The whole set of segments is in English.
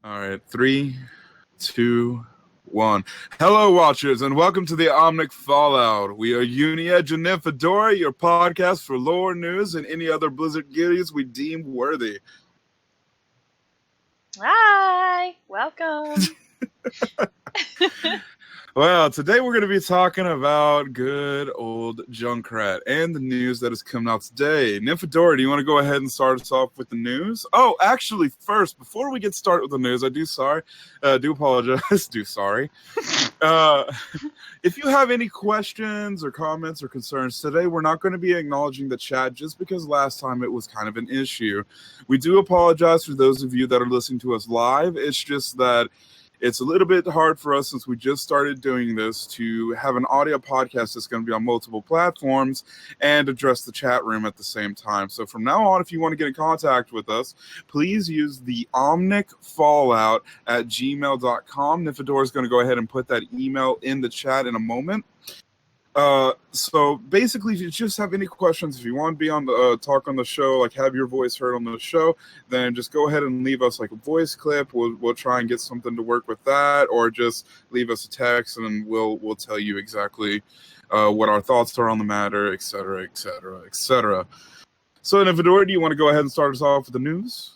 All right, 3, 2, 1. Hello, watchers, and welcome to the Omnic Fallout. We are UniEdge and Nymphadora, your podcast for lore news and any other Blizzard goodies we deem worthy. Hi, welcome. Well, today we're going to be talking about good old Junkrat and the news that has come out today. Nymphadora, do you want to go ahead and start us off with the news? Oh, actually, first, before we get started with the news, I do apologize, if you have any questions or comments or concerns today, we're not going to be acknowledging the chat just because last time it was kind of an issue. We do apologize for those of you that are listening to us live. It's just that it's a little bit hard for us since we just started doing this to have an audio podcast that's going to be on multiple platforms and address the chat room at the same time. So from now on, if you want to get in contact with us, please use the omnicfallout@gmail.com. Nymphadora is going to go ahead and put that email in the chat in a moment. So basically, if you just have any questions, if you want to be on the talk on the show, like have your voice heard on the show, then just go ahead and leave us like a voice clip. We'll try and get something to work with that, or just leave us a text and we'll tell you exactly what our thoughts are on the matter, etc., etc., etc. So, Nymphadora, do you want to go ahead and start us off with the news?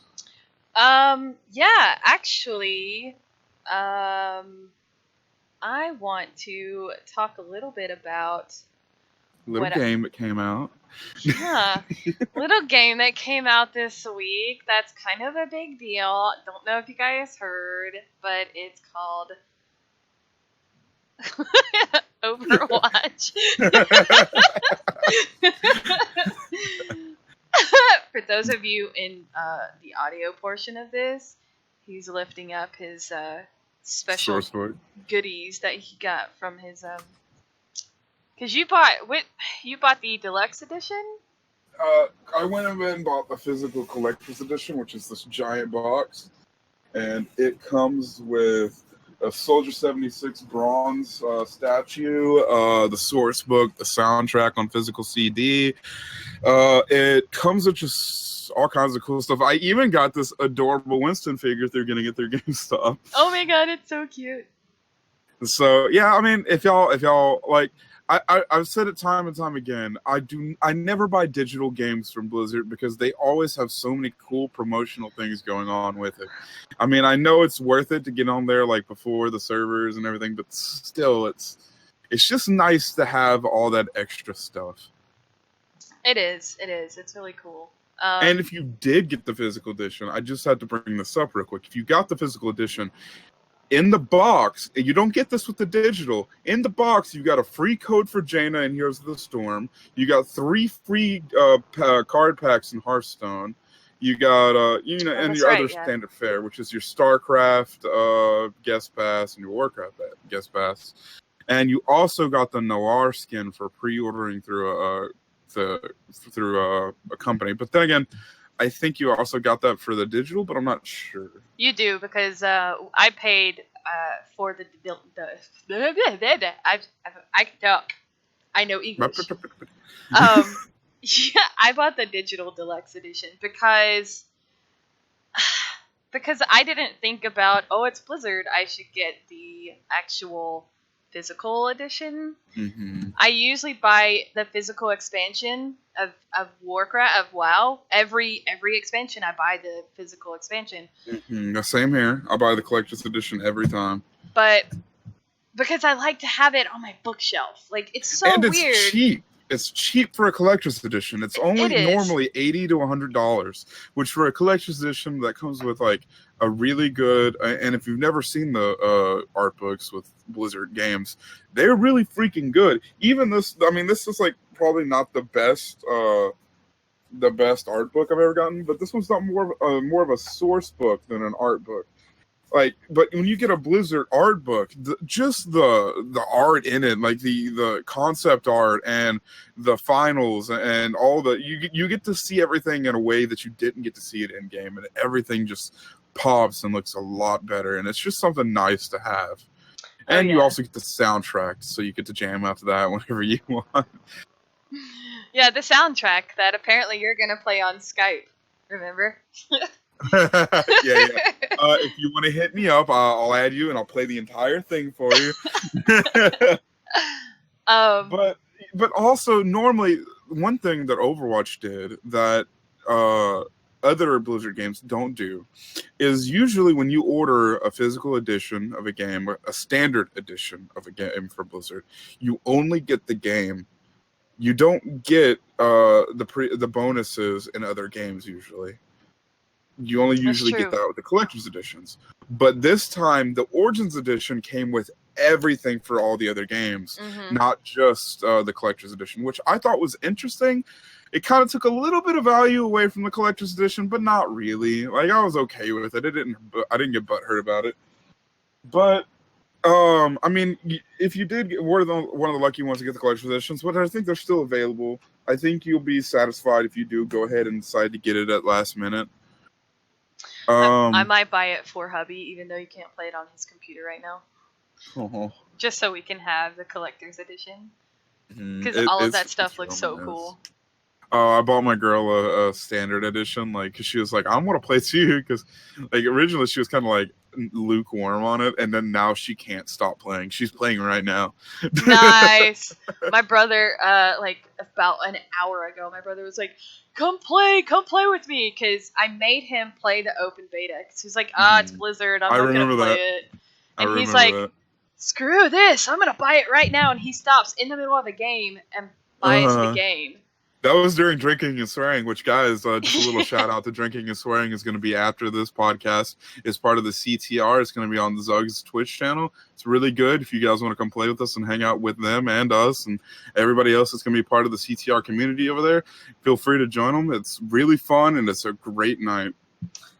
Yeah, actually, I want to talk a little bit about game that came out. Yeah, little game that came out this week. That's kind of a big deal. Don't know if you guys heard, but it's called Overwatch. For those of you in the audio portion of this, he's lifting up his special goodies that he got from his because you bought the deluxe edition. I went and bought the physical collector's edition, which is this giant box, and it comes with a Soldier 76 bronze statue, the source book, the soundtrack on physical CD. It comes with just all kinds of cool stuff. I even got this adorable Winston figure they're gonna get their GameStop. Oh my god, it's so cute. So yeah, I mean, if y'all like, I've said it time and time again. I never buy digital games from Blizzard because they always have so many cool promotional things going on with it. I mean, I know it's worth it to get on there like before the servers and everything, but still, it's just nice to have all that extra stuff. It is. It's really cool. And if you did get the physical edition, I just had to bring this up real quick. If you got the physical edition, in the box, and you don't get this with the digital, in the box, you got a free code for Jaina in Heroes of the Storm. You got 3 free card packs in Hearthstone. You got, and your other standard fare, which is your StarCraft guest pass and your Warcraft guest pass. And you also got the Noir skin for pre-ordering through a company. But then again, I think you also got that for the digital, but I'm not sure. You do, because I paid for the I can talk. I know English. Yeah, I bought the digital deluxe edition because I didn't think about, it's Blizzard, I should get the actual physical edition. Mm-hmm. I usually buy the physical expansion of Warcraft, of WoW. Every expansion I buy the physical expansion. Mm-hmm. The same here. I buy the collector's edition every time. But because I like to have it on my bookshelf. Like, it's so and it's weird. Cheap. It's cheap for a collector's edition. It's only normally $80 to $100, which for a collector's edition that comes with like a really good. And if you've never seen the art books with Blizzard games, they're really freaking good. Even this, I mean, this is like probably not the best art book I've ever gotten, but this one's not more of a source book than an art book. Like, but when you get a Blizzard art book, just the art in it, like the concept art and the finals and all the you get to see everything in a way that you didn't get to see it in game, and everything just pops and looks a lot better, and it's just something nice to have. And you also get the soundtrack, so you get to jam after that whenever you want. Yeah, the soundtrack that apparently you're gonna play on Skype. Remember? Yeah. If you want to hit me up, I'll add you and I'll play the entire thing for you. But also normally one thing that Overwatch did that other Blizzard games don't do is usually when you order a physical edition of a game, a standard edition of a game for Blizzard, you only get the game. You don't get the bonuses in other games usually. You only usually get that with the collector's editions. But this time, the Origins edition came with everything for all the other games, not just the collector's edition, which I thought was interesting. It kind of took a little bit of value away from the collector's edition, but not really. Like, I was okay with it. I didn't get butthurt about it. But I mean, if you did get one of the lucky ones to get the collector's editions, but I think they're still available. I think you'll be satisfied if you do go ahead and decide to get it at last minute. I might buy it for hubby, even though you can't play it on his computer right now. Just so we can have the collector's edition. Because all of that stuff looks so cool. I bought my girl a standard edition, like, cause she was like, I want to play too, because like originally she was kind of like lukewarm on it, and then now she can't stop playing. She's playing right now. Nice. My brother, like about an hour ago, my brother was like, come play with me, because I made him play the open beta, because he's like, it's Blizzard, I'm not gonna play it. And he's like, screw this, I'm gonna buy it right now, and he stops in the middle of the game and buys the game. That was during Drinking and Swearing, which, guys, just a little shout out to Drinking and Swearing is going to be after this podcast. It's part of the CTR. It's going to be on the Zug's Twitch channel. It's really good. If you guys want to come play with us and hang out with them and us and everybody else that's going to be part of the CTR community over there, feel free to join them. It's really fun, and it's a great night.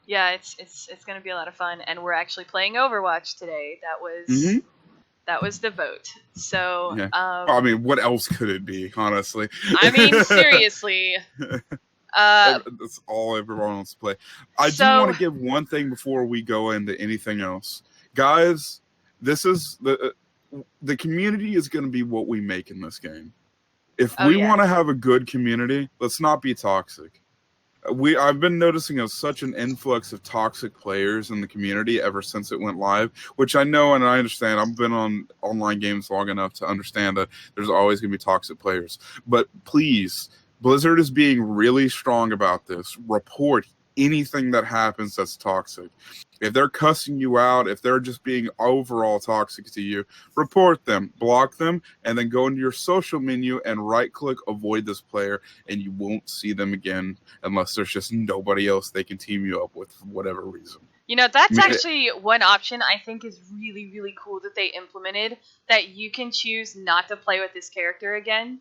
Yeah, it's going to be a lot of fun, and we're actually playing Overwatch today. That was the vote. So, yeah. I mean, what else could it be, honestly? I mean, seriously. That's all everyone wants to play. I do want to give one thing before we go into anything else. Guys, this is the community is going to be what we make in this game. If we want to have a good community, let's not be toxic. I've been noticing such an influx of toxic players in the community ever since it went live, which I know and I understand. I've been on online games long enough to understand that there's always going to be toxic players. But please, Blizzard is being really strong about this. Report anything that happens that's toxic. If they're cussing you out, if they're just being overall toxic to you, report them, block them, and then go into your social menu and right-click avoid this player, and you won't see them again unless there's just nobody else they can team you up with for whatever reason. You know, that's actually one option I think is really, really cool that they implemented, that you can choose not to play with this character again.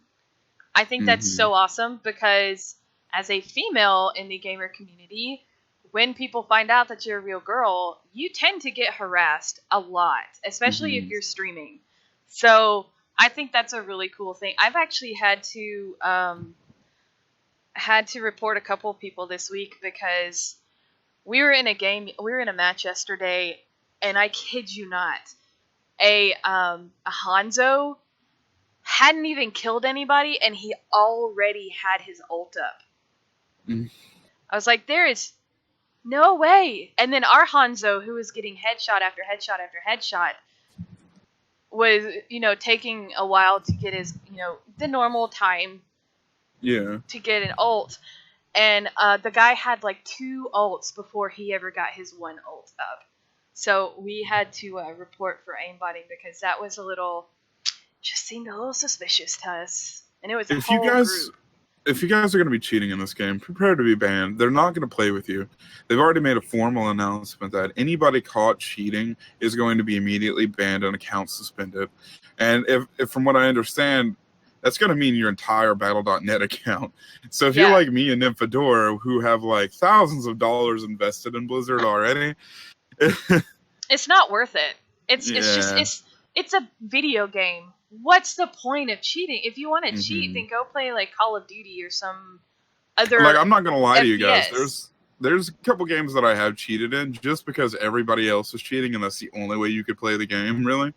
I think that's so awesome, because as a female in the gamer community, when people find out that you're a real girl, you tend to get harassed a lot, especially if you're streaming. So I think that's a really cool thing. I've actually had to report a couple of people this week, because we were in a match yesterday, and I kid you not, a Hanzo hadn't even killed anybody, and he already had his ult up. I was like, there is no way. And then our Hanzo, who was getting headshot after headshot after headshot, was, taking a while to get his, the normal time to get an ult. And the guy had like 2 ults before he ever got his 1 ult up. So we had to report for aimbotting, because that was just seemed a little suspicious to us. And it was a whole group. If you guys are going to be cheating in this game, prepare to be banned. They're not going to play with you. They've already made a formal announcement that anybody caught cheating is going to be immediately banned and account suspended. And if from what I understand, that's going to mean your entire Battle.net account. So if you're like me and Nymphadora, who have like thousands of dollars invested in Blizzard already, it's not worth it. It's a video game. What's the point of cheating? If you want to cheat, then go play like Call of Duty or some other. Like, I'm not gonna lie to you FPS. guys. There's a couple games that I have cheated in just because everybody else is cheating, and that's the only way you could play the game, really.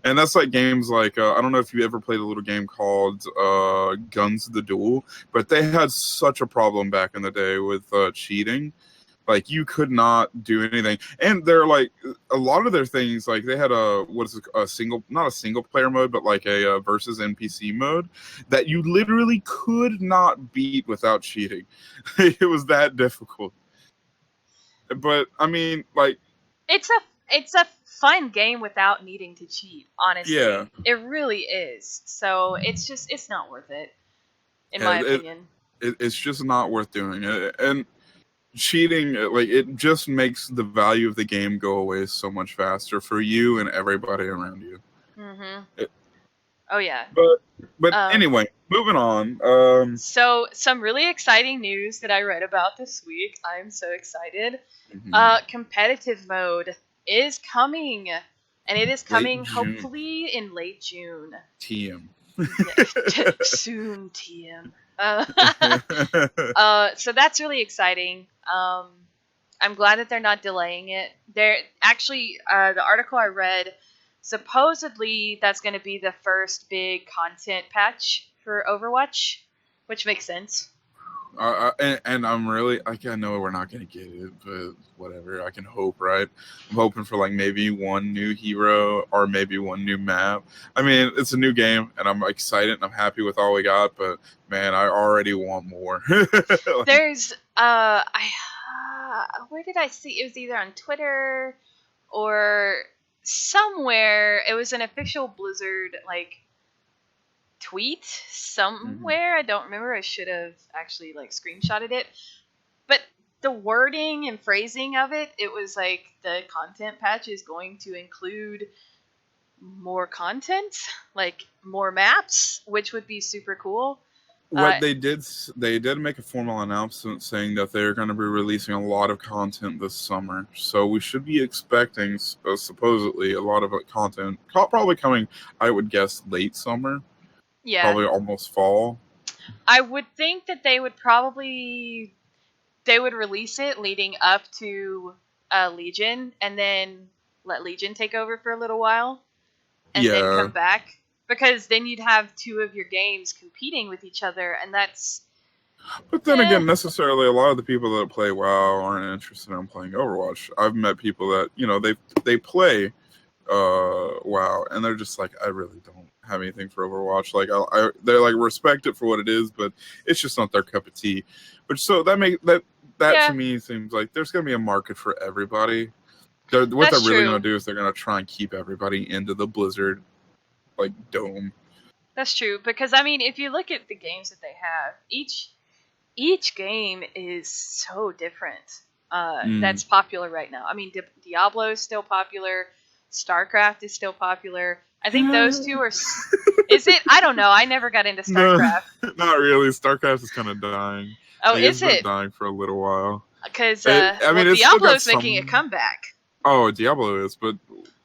And that's like games like I don't know if you ever played a little game called Guns the Duel, but they had such a problem back in the day with cheating Like, you could not do anything. And they're like, a lot of their things, like, they had not a single player mode, but like a versus NPC mode that you literally could not beat without cheating. It was that difficult. But I mean, like, it's a fun game without needing to cheat, honestly. Yeah. It really is. So it's not worth it, in my opinion. It's just not worth doing it. And cheating, like, it just makes the value of the game go away so much faster for you and everybody around you. Oh yeah. But anyway, moving on. So some really exciting news that I read about this week. I'm so excited. Competitive mode is coming, and it is coming hopefully in late June. TM. Soon, TM. So that's really exciting. I'm glad that they're not delaying it. They're actually, the article I read, supposedly that's going to be the first big content patch for Overwatch, which makes sense. And I'm really, I know we're not going to get it, but whatever, I can hope, right? I'm hoping for like maybe one new hero or maybe one new map. I mean, it's a new game and I'm excited and I'm happy with all we got, but man, I already want more. There's, where did I see? It was either on Twitter or somewhere. It was an official Blizzard, like, tweet somewhere. I don't remember. I should have actually like screenshotted it, but the wording and phrasing of it was like the content patch is going to include more content, like more maps, which would be super cool. What they did make a formal announcement saying that they're going to be releasing a lot of content this summer, so we should be expecting supposedly a lot of content probably coming, I would guess, late summer. Yeah. Probably almost fall. I would think that they would release it leading up to Legion, and then let Legion take over for a little while, and then come back. Because then you'd have two of your games competing with each other, and that's... But then again, necessarily, a lot of the people that play WoW aren't interested in playing Overwatch. I've met people that, they play WoW, and they're just like, I really don't have anything for Overwatch. Like, they're like, respect it for what it is, but it's just not their cup of tea. But so that to me seems like there's going to be a market for everybody. What they're really going to do is they're going to try and keep everybody into the Blizzard, like, dome. That's true, because I mean, if you look at the games that they have, each game is so different. That's popular right now. I mean, Diablo is still popular. StarCraft is still popular. I think those two are... Is it? I don't know. I never got into StarCraft. No, not really. StarCraft is kind of dying. Oh, is it? It's been dying for a little while. Because Diablo's making a comeback. Oh, Diablo is, but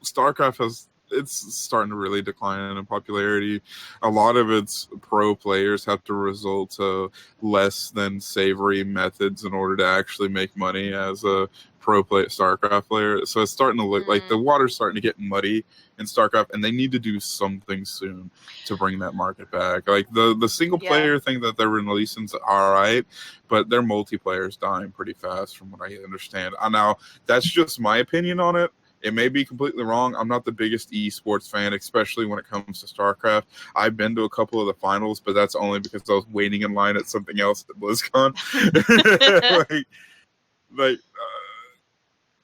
StarCraft it's starting to really decline in popularity. A lot of its pro players have to resort to less than savory methods in order to actually make money as a pro StarCraft player. So it's starting to look like the water's starting to get muddy in StarCraft, and they need to do something soon to bring that market back. Like the single player thing that they're releasing is all right, but their multiplayer is dying pretty fast from what I understand. Now, that's just my opinion on it. It may be completely wrong. I'm not the biggest esports fan, especially when it comes to StarCraft. I've been to a couple of the finals, but that's only because I was waiting in line at something else at BlizzCon.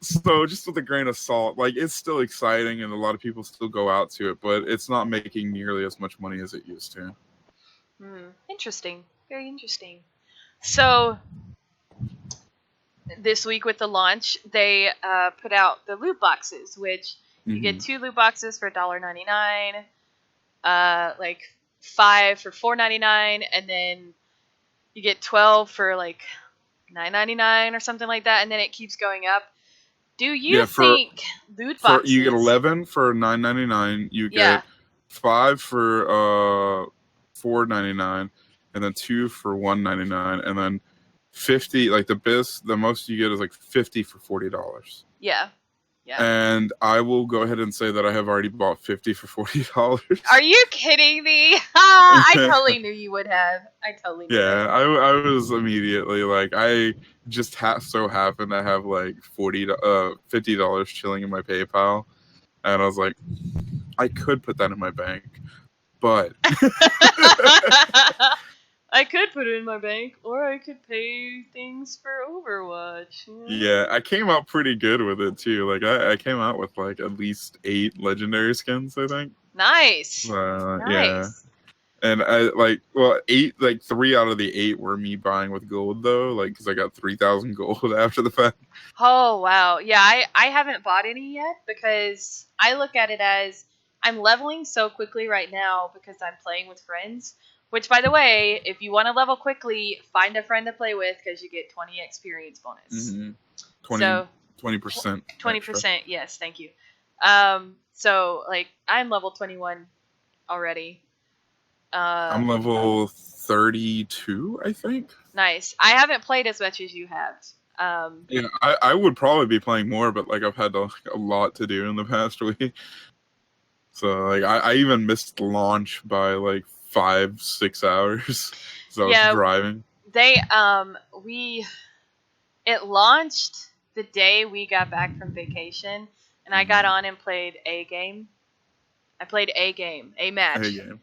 So just with a grain of salt, like, it's still exciting and a lot of people still go out to it, but it's not making nearly as much money as it used to. Interesting. Very interesting. So this week with the launch, they put out the loot boxes, which you get 2 loot boxes for $1.99, like 5 for $4.99, and then you get 12 for like $9.99 or something like that, and then it keeps going up. Do you think loot boxes... You get 11 for $9.99, you get 5 for $4.99, and then 2 for $1.99, and then 50, like the most you get is like 50 for $40. Yeah. Yeah. And I will go ahead and say that I have already bought 50 for $40. Are you kidding me? I totally knew you would have. I totally knew Yeah, it. I was immediately like, I just so happened to have like $50 chilling in my PayPal, and I was like, I could put that in my bank, but I could put it in my bank, or I could pay things for Overwatch. yeah, I came out pretty good with it too. Like I came out with like at least 8 legendary skins, I think. Nice. Yeah. Nice. And I like, well, 8, like 3 out of the 8 were me buying with gold though, like because I got 3,000 gold after the fact. Oh wow. Yeah, I haven't bought any yet because I look at it as I'm leveling so quickly right now because I'm playing with friends. Which, by the way, if you want to level quickly, find a friend to play with because you get 20 experience bonus. Mm-hmm. 20%. 20%. Yes, thank you. So like I'm level 21 already. I'm level 32, I think. Nice. I haven't played as much as you have. Yeah, I would probably be playing more, but like I've had a lot to do in the past week. So like I even missed launch by like 5-6 hours. So I was driving. It launched the day we got back from vacation, and I got on and played a game. I played a match. A game.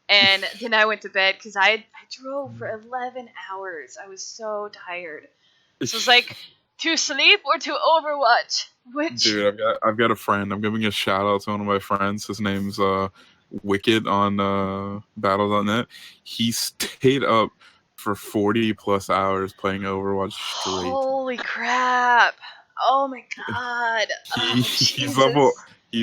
And then I went to bed because I drove for 11 hours. I was so tired. So it's like, to sleep or to Overwatch? Which? Dude, I've got a friend. I'm giving a shout out to one of my friends. His name's Wicked on Battle.net. He stayed up for 40 plus hours playing Overwatch straight. Holy crap! Oh my god! He's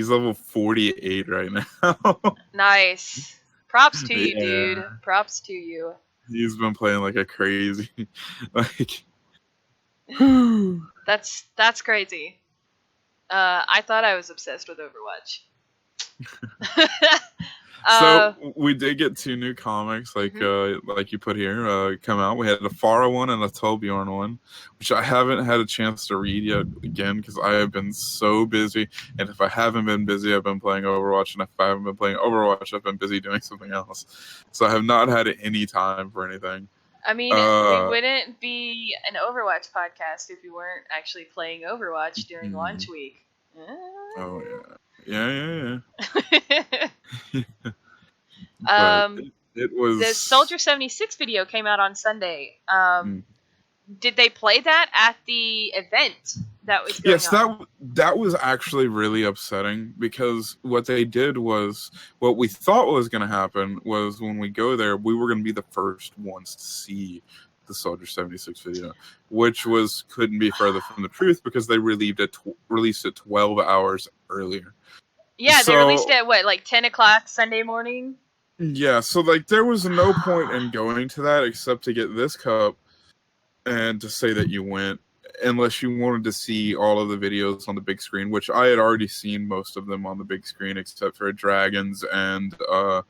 level 48 right now. Nice. Props to you, dude. Props to you. He's been playing like a crazy. Like that's crazy. I thought I was obsessed with Overwatch. So we did get 2 new comics, like like you put here, come out. We had a Pharah one and a Torbjorn one, which I haven't had a chance to read yet. Again, because I have been so busy, and if I haven't been busy, I've been playing Overwatch, and if I haven't been playing Overwatch, I've been busy doing something else. So I have not had any time for anything. I mean, we wouldn't be an Overwatch podcast if we weren't actually playing Overwatch during launch week. Oh yeah. It was the Soldier 76 video came out on Sunday. Did they play that at the event that was going on? Yes, that was actually really upsetting because what they did was, what we thought was going to happen was when we go there, we were going to be the first ones to see the Soldier 76 video, which couldn't be further from the truth because they released it 12 hours earlier. Yeah, they released it at what, like 10 o'clock Sunday morning? Yeah, so like there was no point in going to that except to get this cup and to say that you went, unless you wanted to see all of the videos on the big screen, which I had already seen most of them on the big screen except for Dragons and the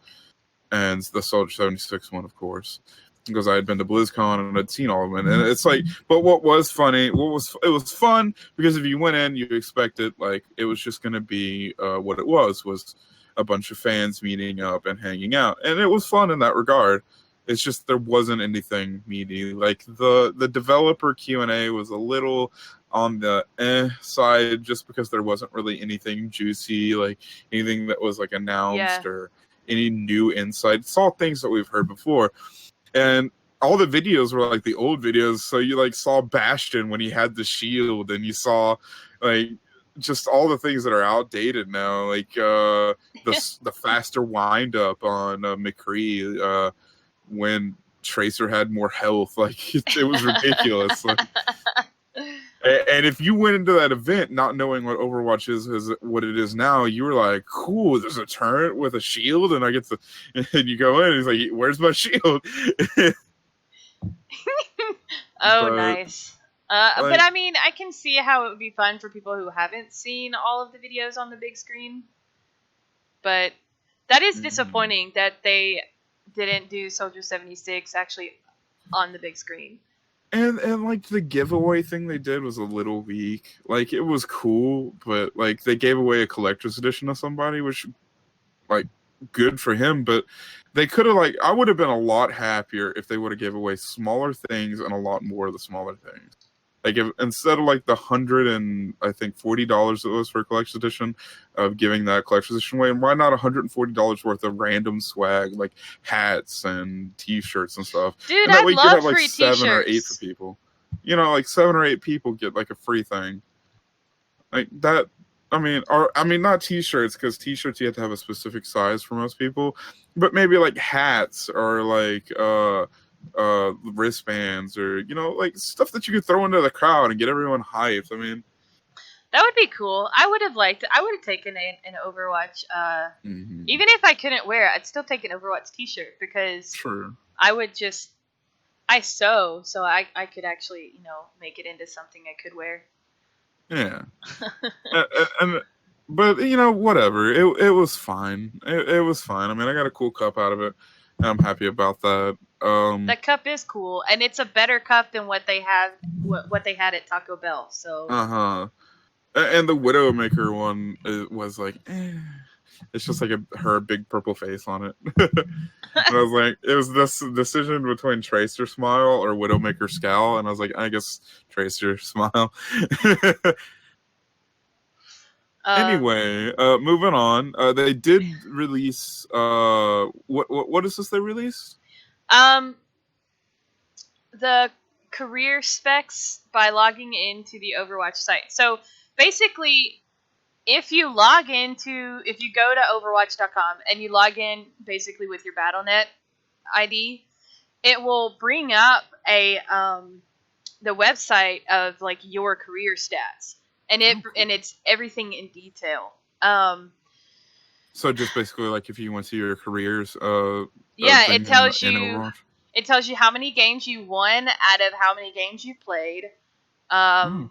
Soldier 76 one, of course, because I had been to BlizzCon and I'd seen all of them. And it's like, but what was funny, it was fun because if you went in, you expected like it was just going to be what it was a bunch of fans meeting up and hanging out, and it was fun in that regard. It's just there wasn't anything meaty. Like the developer Q&A was a little on the side just because there wasn't really anything juicy, like anything that was like announced or any new insight. It's all things that we've heard before. And all the videos were like the old videos. So you like saw Bastion when he had the shield, and you saw like just all the things that are outdated now, like the faster wind up on McCree when Tracer had more health. Like it was ridiculous. Like, and if you went into that event not knowing what Overwatch is what it is now, you were like, cool, there's a turret with a shield, and I get to, and you go in, and he's like, where's my shield? Nice. But I mean, I can see how it would be fun for people who haven't seen all of the videos on the big screen. But that is disappointing that they didn't do Soldier 76 actually on the big screen. And like the giveaway thing they did was a little weak. Like it was cool, but like they gave away a collector's edition to somebody, which like good for him, but they could have like I would have been a lot happier if they would have gave away smaller things and a lot more of the smaller things. Like if instead of like the $140 it was for a collector's edition of giving that collector's edition away, why not $140 worth of random swag like hats and t-shirts and stuff? Dude, And that I way you could love have like free 7 or 8 t-shirts. for people. You know, like 7 or 8 people get like a free thing. Like that I mean, not t-shirts because t-shirts you have to have a specific size for most people, but maybe like hats or like wristbands or like stuff that you could throw into the crowd and get everyone hyped. I mean, that would be cool. I would have taken an Overwatch. Even if I couldn't wear it, I'd still take an Overwatch t-shirt because sure. I sew, so I could actually make it into something I could wear. Yeah. But whatever. It was fine. It was fine. I mean, I got a cool cup out of it, and I'm happy about that. That cup is cool, and it's a better cup than what they had at Taco Bell. So. And the Widowmaker one was like, it's just like her big purple face on it. And I was like, it was this decision between Tracer Smile or Widowmaker Scowl, and I was like, I guess Tracer Smile. Anyway, moving on. They did release. What is this they released? The career specs by logging into the Overwatch site. So basically, if you go to Overwatch.com and you log in basically with your Battle.net ID, it will bring up the website of like your career stats, and it's everything in detail. So just basically like if you want to see your careers, it tells you. It tells you how many games you won out of how many games you played. I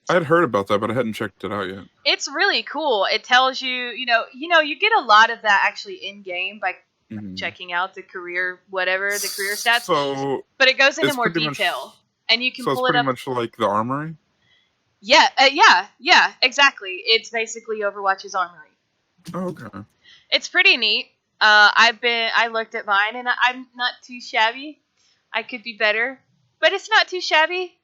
had heard about that, but I hadn't checked it out yet. It's really cool. It tells you, you get a lot of that actually in game by checking out the career stats. So, but it goes into more detail, and you can pull it up. So it's pretty much like the Armory. Yeah, exactly. It's basically Overwatch's Armory. Oh, okay. It's pretty neat. I looked at mine and I'm not too shabby. I could be better, but it's not too shabby.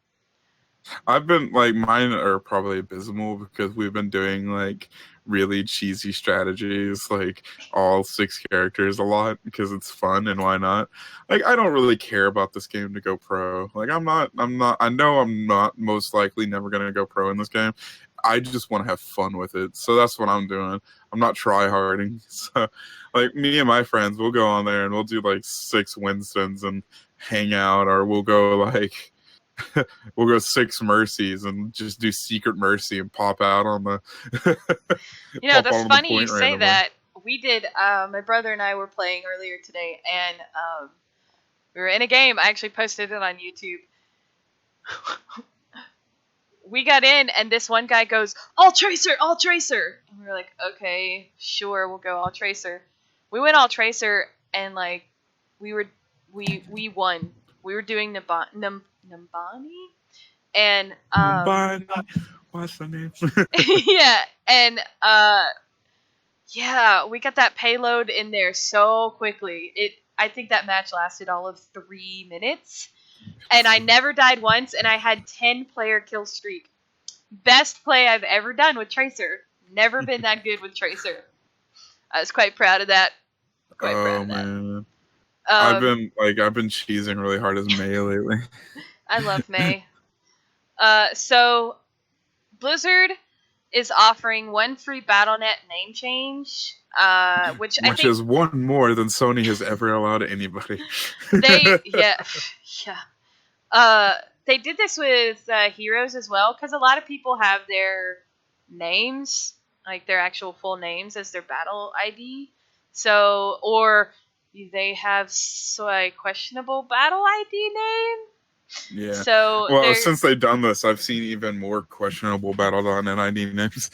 I've been like mine are probably abysmal because we've been doing like really cheesy strategies, like all 6 characters a lot because it's fun and why not? Like I don't really care about this game to go pro. Like I know I'm not most likely never gonna go pro in this game. I just want to have fun with it. So that's what I'm doing. I'm not try-harding. So, like, me and my friends, we'll go on there and we'll do, like, 6 Winstons and hang out. Or we'll go, like, 6 Mercies and just do Secret Mercy and pop out on the... that's funny you say that. We did, my brother and I were playing earlier today, and we were in a game. I actually posted it on YouTube. We got in, and this one guy goes, all Tracer! And we were like, okay, sure, we'll go all Tracer. We went all Tracer, and, like, we won. We were doing Nambani? And, what's the name? yeah, and, we got that payload in there so quickly. I think that match lasted all of 3 minutes. And I never died once, and I had 10-player kill streak. Best play I've ever done with Tracer. Never been that good with Tracer. I was quite proud of that. Man. I've been cheesing really hard as May lately. I love May. So Blizzard is offering 1 free Battle.net name change, which I think is 1 more than Sony has ever allowed anybody. They did this with Heroes as well, because a lot of people have their names, like their actual full names, as their battle ID. So, or they have a questionable battle ID name. Yeah. So since they've done this, I've seen even more questionable Battle.net ID names.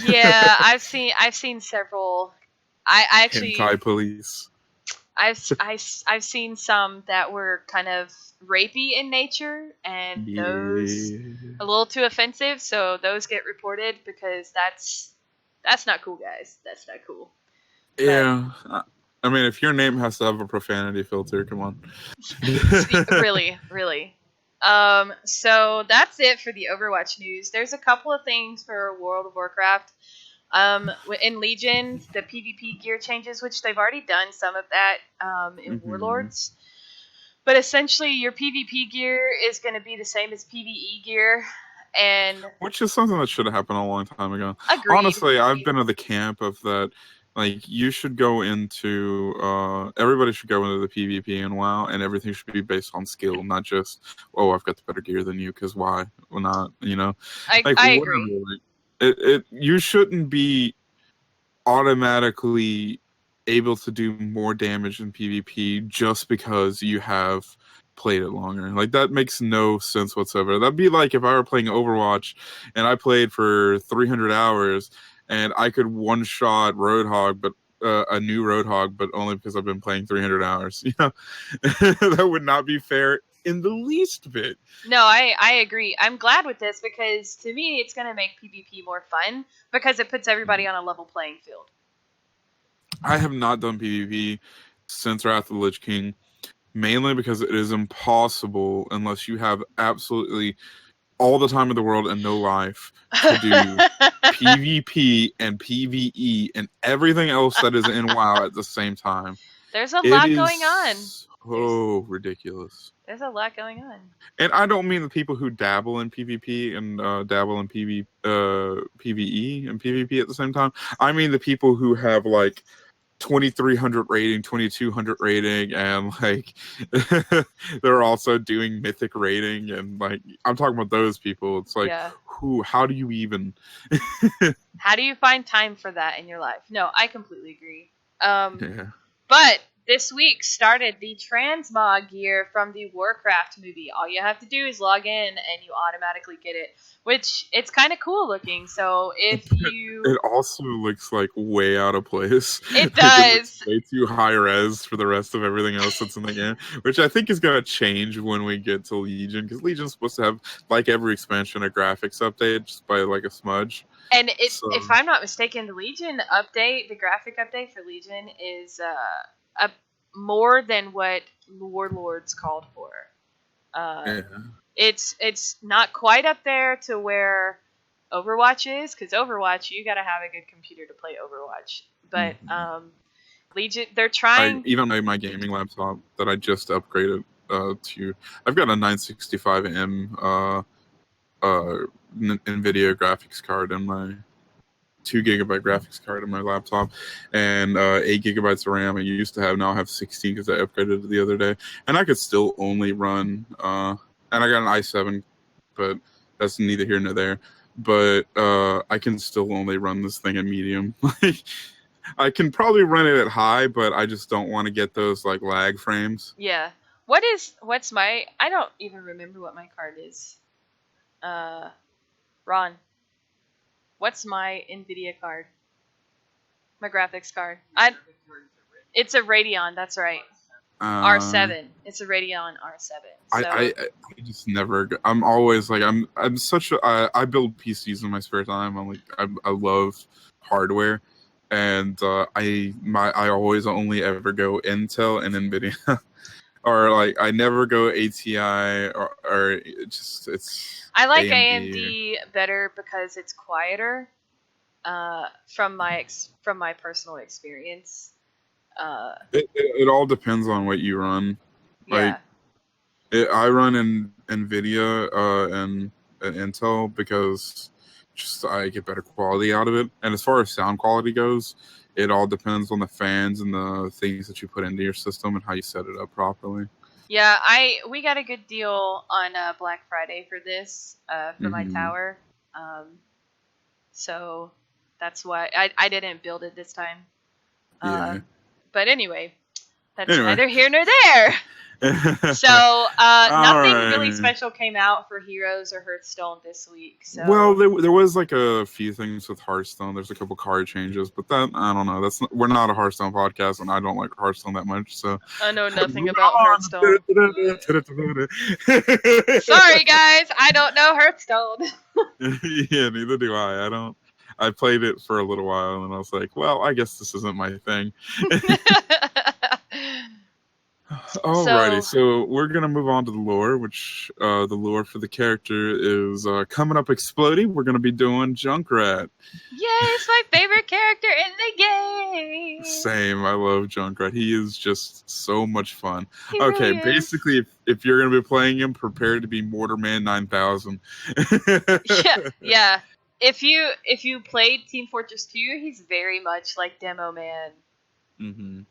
Yeah, I've seen several. I actually Hentai Police. I've seen some that were kind of rapey in nature, and those a little too offensive, so those get reported because that's not cool, guys. That's not cool. Yeah. I mean, if your name has to have a profanity filter, come on. Really. So that's it for the Overwatch news. There's a couple of things for World of Warcraft. In Legion, the PvP gear changes, which they've already done some of that in Warlords. But essentially, your PvP gear is going to be the same as PvE gear, and which is something that should have happened a long time ago. Agreed. Honestly, I've been of the camp of that. Like, you should go into everybody should go into the PvP in WoW, and everything should be based on skill, not just, oh, I've got the better gear than you, because why? Well, not, you know. I agree. You shouldn't be automatically able to do more damage in PvP just because you have played it longer. Like, that makes no sense whatsoever. That'd be like if I were playing Overwatch and I played for 300 hours and I could one-shot Roadhog, but a new Roadhog, but only because I've been playing 300 hours. You know, that would not be fair in the least bit. No, I agree. I'm glad with this because to me it's going to make PvP more fun because it puts everybody on a level playing field. I have not done PvP since Wrath of the Lich King, mainly because it is impossible unless you have absolutely all the time in the world and no life to do PvP and PvE and everything else that is in WoW at the same time. There's a lot going on. So ridiculous. There's a lot going on. And I don't mean the people who dabble in PvP and dabble in PvE and PvP at the same time. I mean the people who have like 2300 rating, 2200 rating, and like they're also doing mythic rating, and like I'm talking about those people. It's like, how do you even how do you find time for that in your life? No, I completely agree. But this week started the transmog gear from the Warcraft movie. All you have to do is log in and you automatically get it, which it's kind of cool looking. So if you... It also looks like way out of place. It does. Way too high res for the rest of everything else that's in the game, which I think is going to change when we get to Legion, because Legion's supposed to have, like every expansion, a graphics update just by like a smudge. And if I'm not mistaken, the Legion update, the graphic update for Legion is more than what Warlords called for. It's not quite up there to where Overwatch is, because Overwatch, you gotta have a good computer to play Overwatch. But Legion, they're trying... Even my gaming laptop that I just upgraded to... I've got a 965M NVIDIA graphics card in my 2 gigabyte graphics card in my laptop, and 8 gigabytes of RAM. I used to have, now I have 16 because I upgraded it the other day, and I could still only run. And I got an i7, but that's neither here nor there. But I can still only run this thing at medium. I can probably run it at high, but I just don't want to get those like lag frames. Yeah. What's my? I don't even remember what my card is. Ron. What's my NVIDIA card? My graphics card. It's a Radeon, that's right. R7. It's a Radeon R7. So. I just never... I'm always like... I'm such a... I build PCs in my spare time. I love hardware. And I always only ever go Intel and NVIDIA. Or like I never go ATI or it's. I like AMD better because it's quieter. From my personal experience. It all depends on what you run. Yeah. Like, I run in NVIDIA and Intel because just I get better quality out of it. And as far as sound quality goes, it all depends on the fans and the things that you put into your system and how you set it up properly. Yeah, we got a good deal on Black Friday for this for my tower. So that's why I didn't build it this time. But anyway, that's neither here nor there. So, nothing right. really special came out for Heroes or Hearthstone this week. So, Well, there was like a few things with Hearthstone. There's a couple card changes, but that I don't know. We're not a Hearthstone podcast, and I don't like Hearthstone that much. So I know nothing about Hearthstone. Sorry, guys, I don't know Hearthstone. Yeah, neither do I. I don't. I played it for a little while, and I was like, well, I guess this isn't my thing. Alrighty, so we're gonna move on to the lore, which the lore for the character is coming up. Explodey. We're gonna be doing Junkrat. Yay! It's my favorite character in the game. Same. I love Junkrat. He is just so much fun. He Okay, really is. basically, if you're gonna be playing him, prepare to be Mortarman 9000. Yeah. If you played Team Fortress 2, he's very much like Demo Man. Mm-hmm.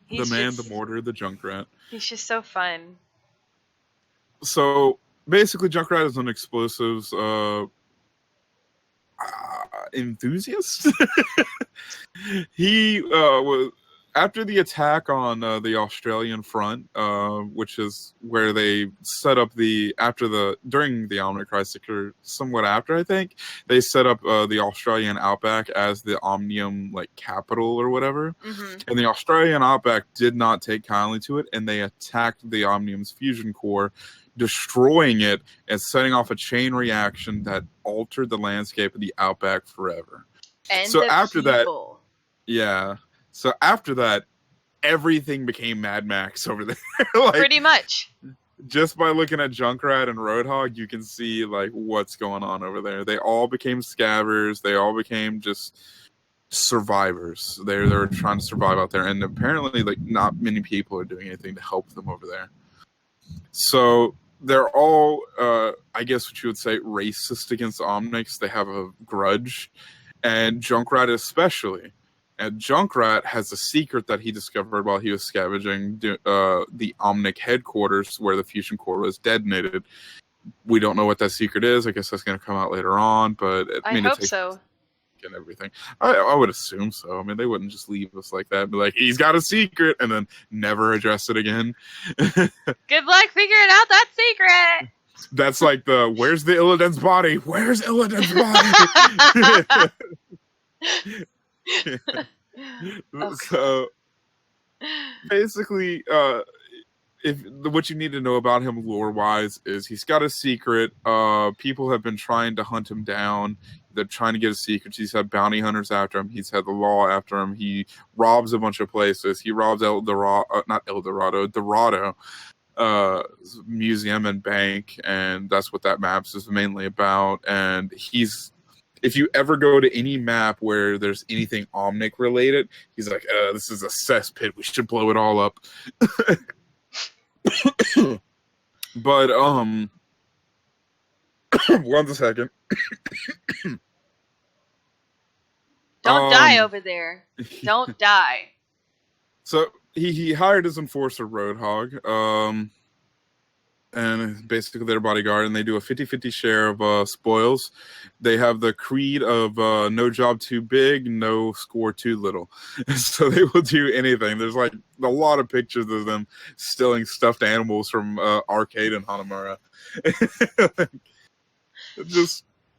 He's the man, just, the mortar, the Junkrat. He's just so fun. So basically, Junkrat is an explosives enthusiast. He was after the attack on the Australian front, which is where they set up during the Omnic Crisis, or somewhat after, I think they set up the Australian outback as the Omnium capital or whatever. Mm-hmm. And the Australian outback did not take kindly to it, and they attacked the Omnium's fusion core, destroying it and setting off a chain reaction that altered the landscape of the outback forever. And so after people. So after that, everything became Mad Max over there. Pretty much. Just by looking at Junkrat and Roadhog, you can see what's going on over there. They all became scabbers. They all became just survivors. They were trying to survive out there, and apparently not many people are doing anything to help them over there. So they're all, I guess what you would say, racist against Omnics. They have a grudge, and Junkrat especially. And Junkrat has a secret that he discovered while he was scavenging the Omnic headquarters where the fusion core was detonated. We don't know what that secret is. I guess that's going to come out later on, but I hope so. And everything. I would assume so. I mean, they wouldn't just leave us like that and be like, he's got a secret, and then never address it again. Good luck figuring out that secret. That's like where's the Illidan's body? Where's Illidan's body? Okay. So basically, what you need to know about him lore wise is he's got a secret. People have been trying to hunt him down. They're trying to get his secrets. He's had bounty hunters after him. He's had the law after him. He robs a bunch of places. He robs Dorado museum and bank, and that's what that map is mainly about. And if you ever go to any map where there's anything Omnic related, he's like, this is a cesspit. We should blow it all up. But, 1 second. Don't die over there. Don't die. So he hired his enforcer Roadhog, and basically their bodyguard, and they do a 50-50 share of spoils. They have the creed of no job too big, no score too little. So they will do anything. There's a lot of pictures of them stealing stuffed animals from Arcade and Hanamura.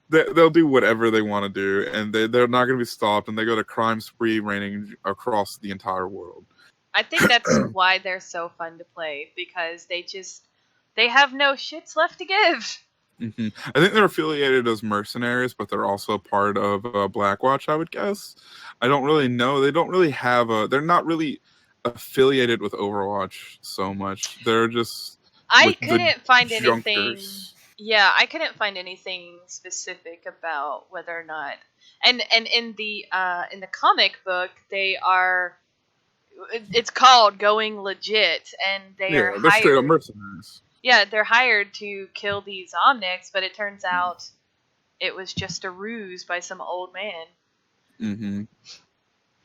They'll do whatever they want to do, and they're not going to be stopped, and they go to crime spree raining across the entire world. I think that's why they're so fun to play, because they have no shits left to give. Mm-hmm. I think they're affiliated as mercenaries, but they're also part of Blackwatch, I would guess. I don't really know. They don't really have they're not really affiliated with Overwatch so much. They're just I couldn't find anything. Junkers. Yeah, I couldn't find anything specific about whether or not. And in the comic book, they are. It's called Going Legit, and they're hired. Straight up mercenaries. Yeah, they're hired to kill these Omnics, but it turns out it was just a ruse by some old man. Mm-hmm.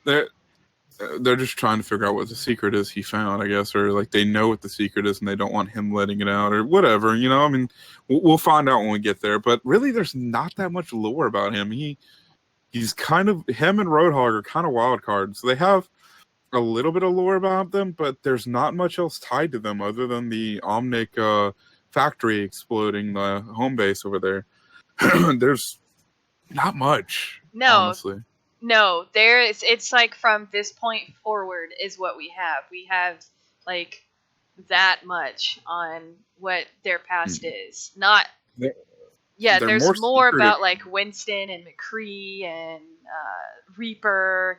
They're just trying to figure out what the secret is he found, I guess, or they know what the secret is and they don't want him letting it out or whatever. I mean, we'll find out when we get there. But really, there's not that much lore about him. He's kind of him and Roadhog are kind of wild cards. They have a little bit of lore about them, but there's not much else tied to them other than the Omnic factory exploding the home base over there. There's not much, No, honestly. no, there is. It's like from this point forward is what we have. We have like that much on what their past is. Not They're, yeah. they're There's more more secretive. about like Winston and McCree and Reaper.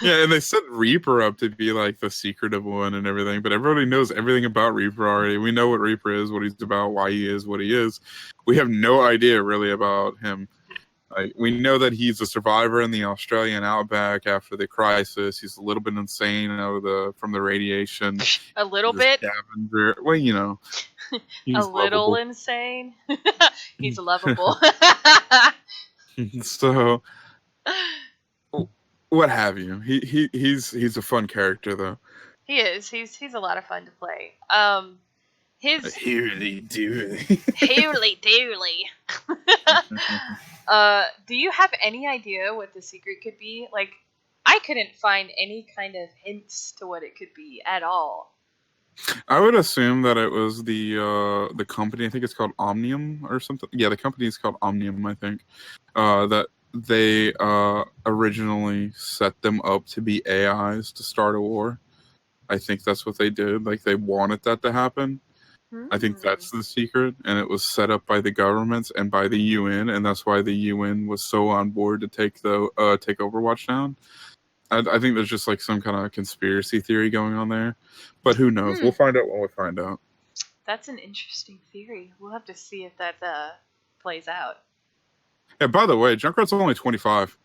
Yeah, and they set Reaper up to be like the secretive one and everything, but everybody knows everything about Reaper already. We know what Reaper is, what he's about, why he is what he is. We have no idea really about him. Like, we know that he's a survivor in the Australian outback after the crisis. He's a little bit insane from the radiation. A little He's a bit. scavenger. Well, A he's little lovable. insane. He's lovable. So, what have you? He's a fun character though. He is. He's a lot of fun to play. His Hooly dooly. Holy dooly. Do you have any idea what the secret could be? Like, I couldn't find any kind of hints to what it could be at all. I would assume that it was the company. I think it's called Omnium or something. Yeah, the company is called Omnium. I think that they originally set them up to be AIs to start a war. I think that's what they did. Like, they wanted that to happen. I think that's the secret, and it was set up by the governments and by the UN, and that's why the UN was so on board to take Overwatch down. I think there's just like some kind of conspiracy theory going on there, but who knows? We'll find out when we find out. That's an interesting theory. We'll have to see if that plays out. Yeah. By the way, Junkrat's only 25.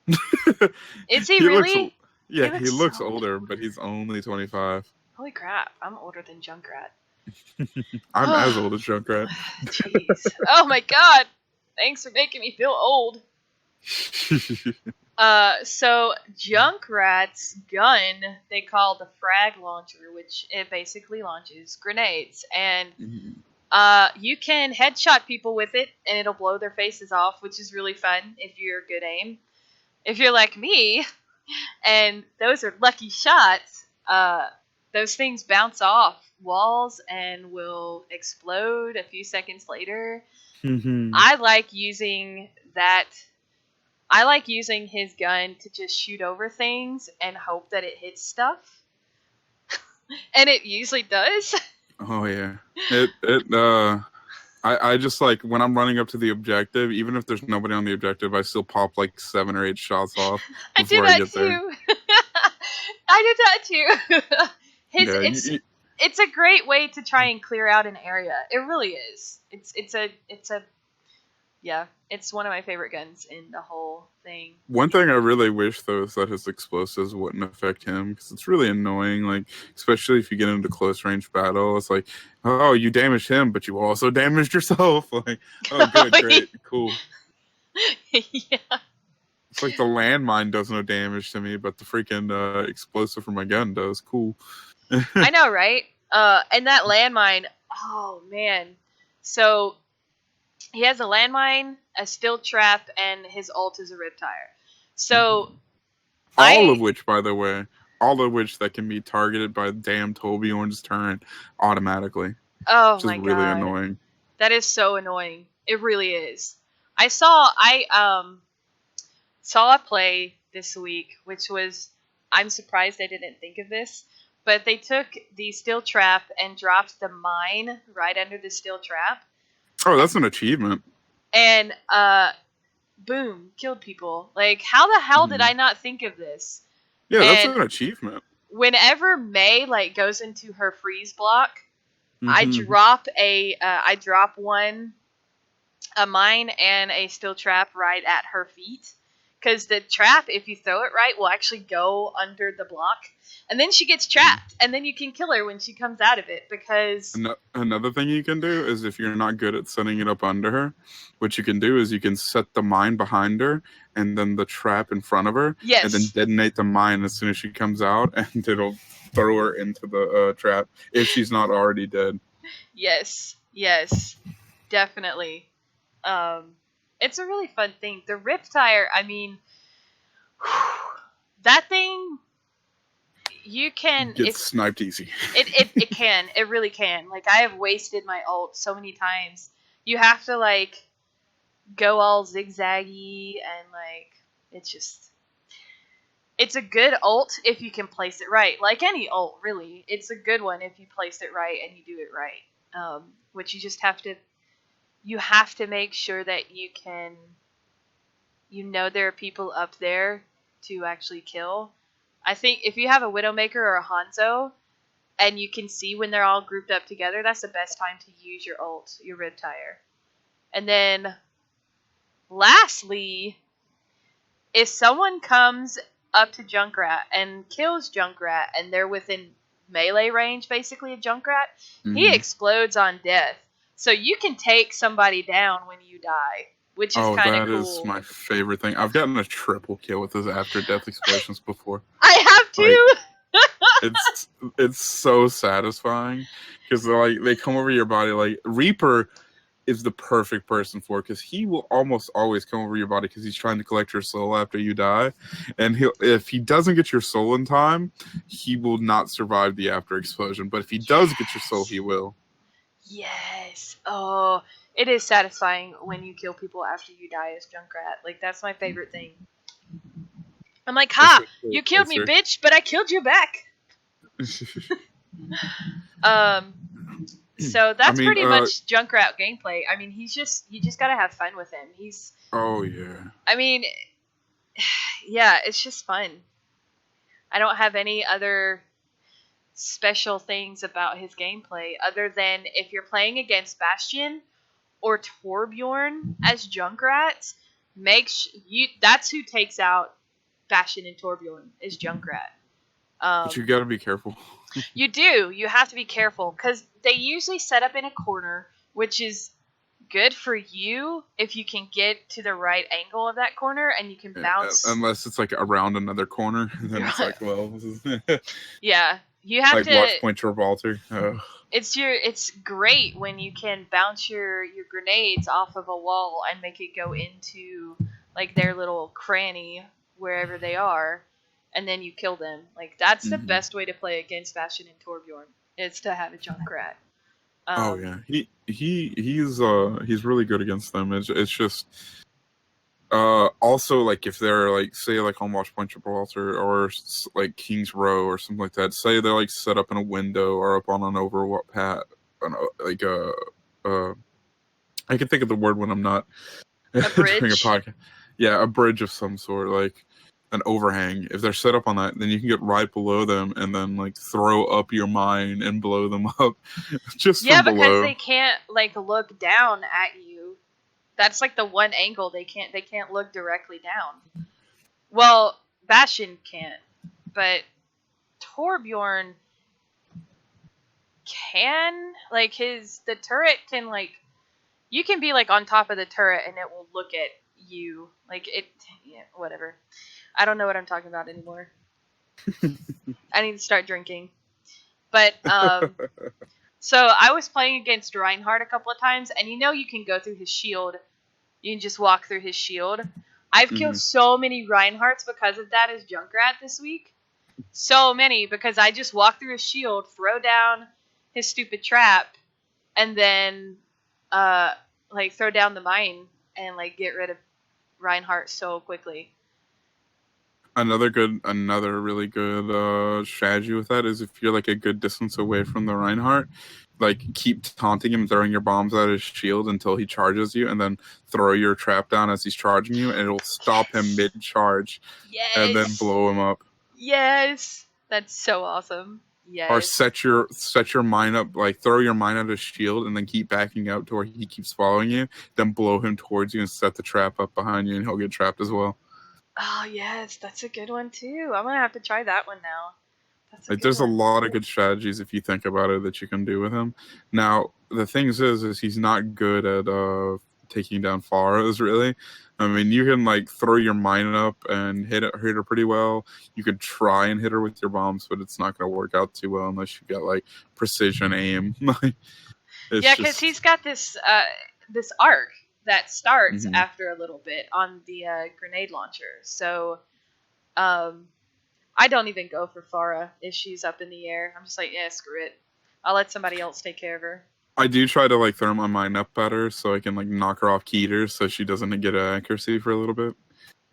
Is he really? He looks older, but he's only 25. Holy crap! I'm older than Junkrat. I'm as old as Junkrat. Jeez. Oh my god! Thanks for making me feel old. So Junkrat's gun, they call the frag launcher, which it basically launches grenades, and you can headshot people with it, and it'll blow their faces off, which is really fun if you're good aim. If you're like me, and those are lucky shots, those things bounce off walls and will explode a few seconds later. I like using his gun to just shoot over things and hope that it hits stuff. And it usually does. Oh yeah. I just like when I'm running up to the objective, even if there's nobody on the objective, I still pop like 7 or 8 shots off before I get there. I did that too. It's a great way to try and clear out an area. It really is. It's one of my favorite guns in the whole thing. One thing I really wish though is that his explosives wouldn't affect him, because it's really annoying. Like, especially if you get into close range battle, it's like, oh, you damaged him, but you also damaged yourself. Like, oh, good, great, cool. Yeah. It's like the landmine does no damage to me, but the freaking explosive from my gun does. Cool. I know, right? And that landmine, oh man. So he has a landmine, a steel trap, and his ult is a riptire. So all of which that can be targeted by damn Torbjorn's turret automatically. Oh which my is really god. Annoying. That is so annoying. It really is. I saw a play this week, which was, I'm surprised I didn't think of this, but they took the steel trap and dropped the mine right under the steel trap. Oh, that's an achievement. And boom, killed people. Like, how the hell did I not think of this? Yeah, that's an achievement. Whenever May like goes into her freeze block, I drop a mine and a steel trap right at her feet. Because the trap, if you throw it right, will actually go under the block. And then she gets trapped. And then you can kill her when she comes out of it. Because another thing you can do is, if you're not good at setting it up under her, what you can do is you can set the mine behind her and then the trap in front of her. Yes. And then detonate the mine as soon as she comes out, and it'll throw her into the trap if she's not already dead. Yes, definitely. It's a really fun thing. The Riptire, I mean, that thing, You can get sniped easy. It can. It really can. Like, I have wasted my ult so many times. You have to, like, go all zigzaggy, and, like, it's just... It's a good ult if you can place it right. Like any ult, really. It's a good one if you place it right and you do it right. Which you just have to... You have to make sure that you can... You know there are people up there to actually kill. I think if you have a Widowmaker or a Hanzo, and you can see when they're all grouped up together, that's the best time to use your ult, your Riptire. And then, lastly, if someone comes up to Junkrat and kills Junkrat, and they're within melee range, basically, of Junkrat, he explodes on death. So you can take somebody down when you die, which is kind of cool. That is my favorite thing. I've gotten a triple kill with those after death explosions before. I have too! Like, it's so satisfying because like they come over your body. Like Reaper is the perfect person for it because he will almost always come over your body because he's trying to collect your soul after you die, and if he doesn't get your soul in time, he will not survive the after explosion. But if he does get your soul, he will. Yes. Oh, it is satisfying when you kill people after you die as Junkrat. Like, that's my favorite thing. I'm like, ha! You killed me, bitch, but I killed you back. So that's pretty much Junkrat gameplay. I mean, you just gotta have fun with him. Oh yeah. I mean, yeah, it's just fun. I don't have any other special things about his gameplay other than if you're playing against Bastion or Torbjorn as Junkrat, that's who takes out Bastion and Torbjorn is Junkrat. But you gotta be careful. You do. You have to be careful because they usually set up in a corner, which is good for you if you can get to the right angle of that corner and you can bounce. Unless it's like around another corner, then it's like, well, yeah, you have like to watch Point Gibraltar. Oh. It's great when you can bounce your grenades off of a wall and make it go into like their little cranny wherever they are. And then you kill them. Like, that's the best way to play against Bastion and Torbjorn, is to have a Junkrat. Oh yeah, he's really good against them. It's just also like if they're like say like on Watch Point Gibraltar or like King's Row or something like that. Say they're like set up in a window or up on an overwatch pad, like I can think of the word when I'm not a bridge. doing a podcast. Yeah, a bridge of some sort, like an overhang. If they're set up on that, then you can get right below them and then like throw up your mine and blow them up just from below. Because they can't like look down at you. That's like the one angle they can't look directly down. Well, Bastion can't, but Torbjorn can. Like the turret can like you can be like on top of the turret and it will look at you. Like whatever. I don't know what I'm talking about anymore. I need to start drinking. But, so I was playing against Reinhardt a couple of times, and you can go through his shield. You can just walk through his shield. I've killed so many Reinhardts because of that as Junkrat this week. So many, because I just walk through his shield, throw down his stupid trap, and then, throw down the mine and, get rid of Reinhardt so quickly. Another really good strategy with that is if you're like a good distance away from the Reinhardt, like keep taunting him, throwing your bombs at his shield until he charges you, and then throw your trap down as he's charging you, and it'll stop him mid-charge, and then blow him up. Yes, that's so awesome. Yes. Or set your mine up, like throw your mine at his shield, and then keep backing out to where he keeps following you. Then blow him towards you and set the trap up behind you, and he'll get trapped as well. Oh, yes, that's a good one, too. I'm going to have to try that one now. There's a lot of good strategies, if you think about it, that you can do with him. Now, the thing is he's not good at taking down Pharahs, really. I mean, you can, throw your mine up and hit her pretty well. You could try and hit her with your bombs, but it's not going to work out too well unless you got, precision aim. Because he's got this arc that starts after a little bit on the grenade launcher. So, I don't even go for Farah if she's up in the air. I'm just like, yeah, screw it. I'll let somebody else take care of her. I do try to like throw my mind up better so I can like knock her off Keter so she doesn't get accuracy for a little bit.